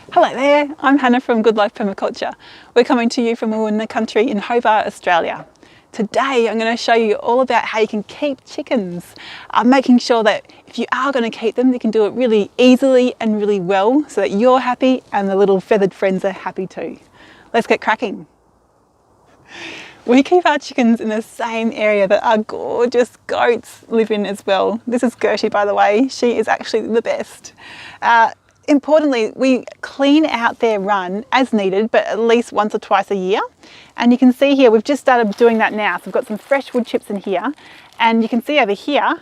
Hello there, I'm Hannah from Good Life Permaculture. We're coming to you from Woonga Country in Hobart, Australia. Today I'm going to show you all about how you can keep chickens, making sure that if you are going to keep them, you can do it really easily and really well so that you're happy and the little feathered friends are happy too. Let's get cracking. We keep our chickens in the same area that our gorgeous goats live in as well. This is Gertie, by the way. She is actually the best. Importantly, we clean out their run as needed, but at least once or twice a year. And you can see here, we've just started doing that now. So we've got some fresh wood chips in here. And you can see over here,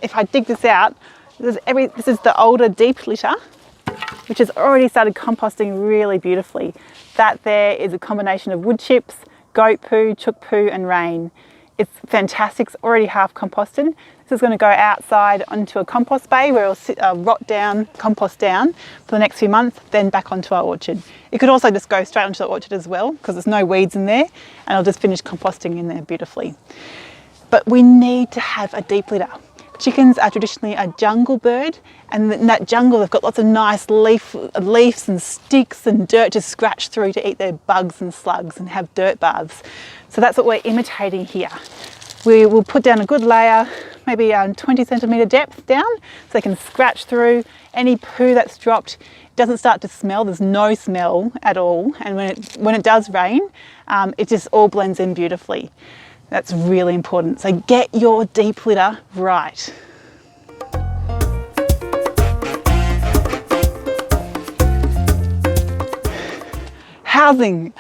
if I dig this out, this is the older deep litter, which has already started composting really beautifully. That there is a combination of wood chips, goat poo, chook poo and rain. It's fantastic, it's already half composted. This is going to go outside onto a compost bay where it'll rot down, compost down for the next few months, then back onto our orchard. It could also just go straight onto the orchard as well because there's no weeds in there, and it'll just finish composting in there beautifully. But we need to have a deep litter. Chickens are traditionally a jungle bird, and in that jungle they've got lots of nice leaves and sticks and dirt to scratch through to eat their bugs and slugs and have dirt baths. So that's what we're imitating here. We will put down a good layer, maybe 20 centimetre depth down, so they can scratch through any poo that's dropped. It doesn't start to smell, there's no smell at all, and when it does rain, it just all blends in beautifully. That's really important. So get your deep litter right. Housing.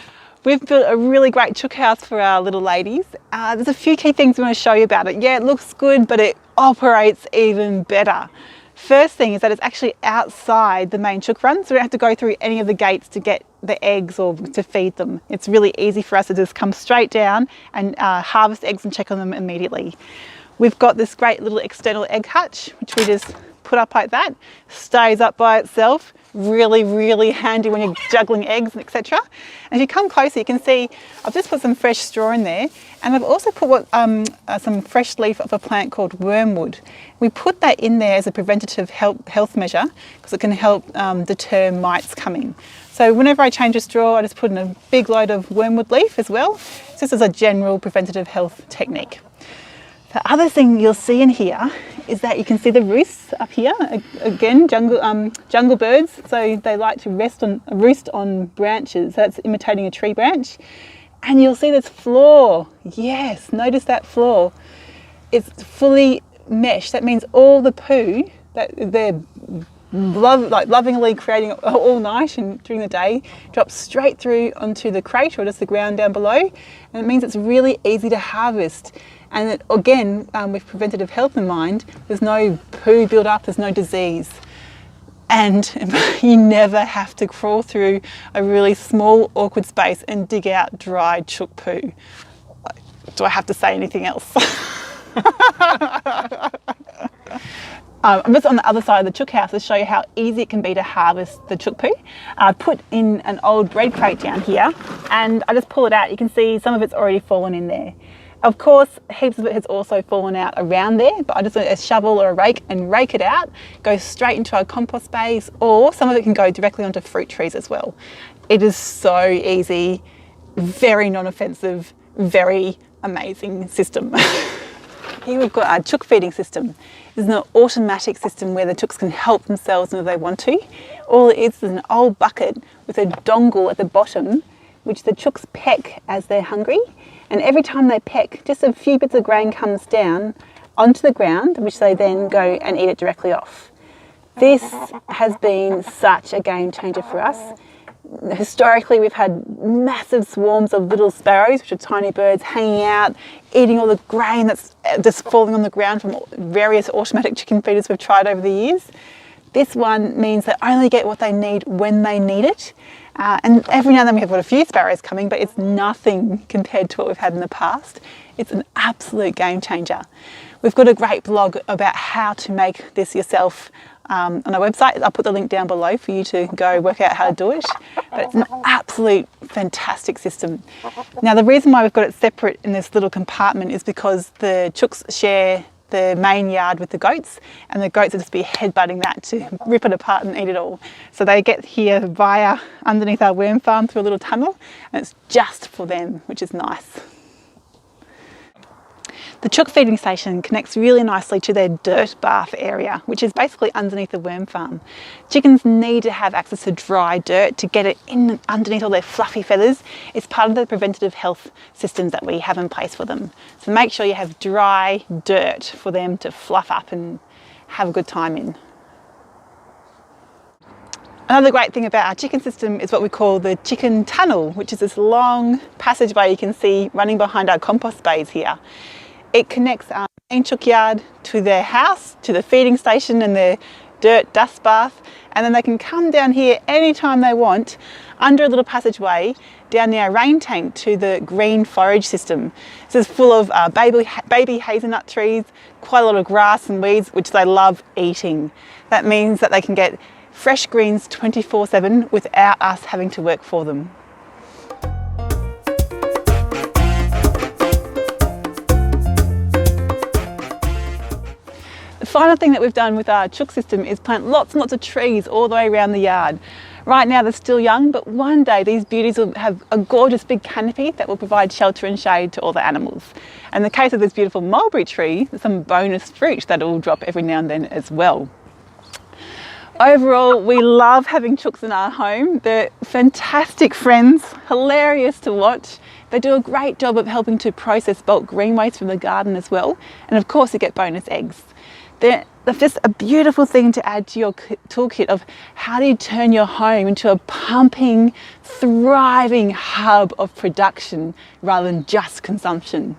We've built a really great chook house for our little ladies. There's a few key things we want to show you about it. Yeah, it looks good, but it operates even better. First thing is that it's actually outside the main chook run, so we don't have to go through any of the gates to get the eggs or to feed them. It's really easy for us to just come straight down and harvest eggs and check on them immediately. We've got this great little external egg hutch, which we just put up like that, stays up by itself. Really, really handy when you're juggling eggs and etc. And if you come closer, you can see I've just put some fresh straw in there, and I've also put some fresh leaf of a plant called wormwood. We put that in there as a preventative health measure because it can help deter mites coming. So whenever I change a straw, I just put in a big load of wormwood leaf as well, just as a general preventative health technique. The other thing you'll see in here is that you can see the roosts up here. Again, jungle birds, so they like to roost on branches. That's imitating a tree branch. And you'll see this floor. Yes, notice that floor. It's fully meshed. That means all the poo that they're lovingly creating all night and during the day drops straight through onto the crate or just the ground down below. And it means it's really easy to harvest. And again, with preventative health in mind, there's no poo build up, there's no disease. And you never have to crawl through a really small, awkward space and dig out dry chook poo. Do I have to say anything else? I'm just on the other side of the chook house to show you how easy it can be to harvest the chook poo. I put in an old bread crate down here and I just pull it out. You can see some of it's already fallen in there. Of course, heaps of it has also fallen out around there, but I just want a shovel or a rake and rake it out, go straight into our compost bays, or some of it can go directly onto fruit trees as well. It is so easy, very non-offensive, very amazing system. Here we've got our chook feeding system. This is an automatic system where the chooks can help themselves if they want to. All it is an old bucket with a dongle at the bottom, which the chooks peck as they're hungry. And every time they peck, just a few bits of grain comes down onto the ground, which they then go and eat it directly off. This has been such a game changer for us. Historically, we've had massive swarms of little sparrows, which are tiny birds, hanging out, eating all the grain that's just falling on the ground from various automatic chicken feeders we've tried over the years. This one means they only get what they need when they need it. And every now and then we have got a few sparrows coming, but it's nothing compared to what we've had in the past. It's an absolute game changer. We've got a great blog about how to make this yourself on our website. I'll put the link down below for you to go work out how to do it. But it's an absolute fantastic system. Now the reason why we've got it separate in this little compartment is because the chooks share the main yard with the goats, and the goats will just be headbutting that to rip it apart and eat it all. So they get here via underneath our worm farm through a little tunnel, and it's just for them, which is nice. The chook feeding station connects really nicely to their dirt bath area, which is basically underneath the worm farm. Chickens need to have access to dry dirt to get it in underneath all their fluffy feathers. It's part of the preventative health systems that we have in place for them. So make sure you have dry dirt for them to fluff up and have a good time in. Another great thing about our chicken system is what we call the chicken tunnel, which is this long passageway you can see running behind our compost bays here. It connects our main chook yard to their house, to the feeding station and their dirt dust bath, and then they can come down here anytime they want under a little passageway down near our rain tank to the green forage system. This is full of baby hazelnut trees, quite a lot of grass and weeds, which they love eating. That means that they can get fresh greens 24/7 without us having to work for them. The final thing that we've done with our chook system is plant lots and lots of trees all the way around the yard. Right now they're still young, but one day these beauties will have a gorgeous big canopy that will provide shelter and shade to all the animals. And in the case of this beautiful mulberry tree, there's some bonus fruit that will drop every now and then as well. Overall, we love having chooks in our home. They're fantastic friends, hilarious to watch. They do a great job of helping to process bulk green waste from the garden as well. And of course you get bonus eggs. They're just a beautiful thing to add to your toolkit of how do you turn your home into a pumping, thriving hub of production rather than just consumption.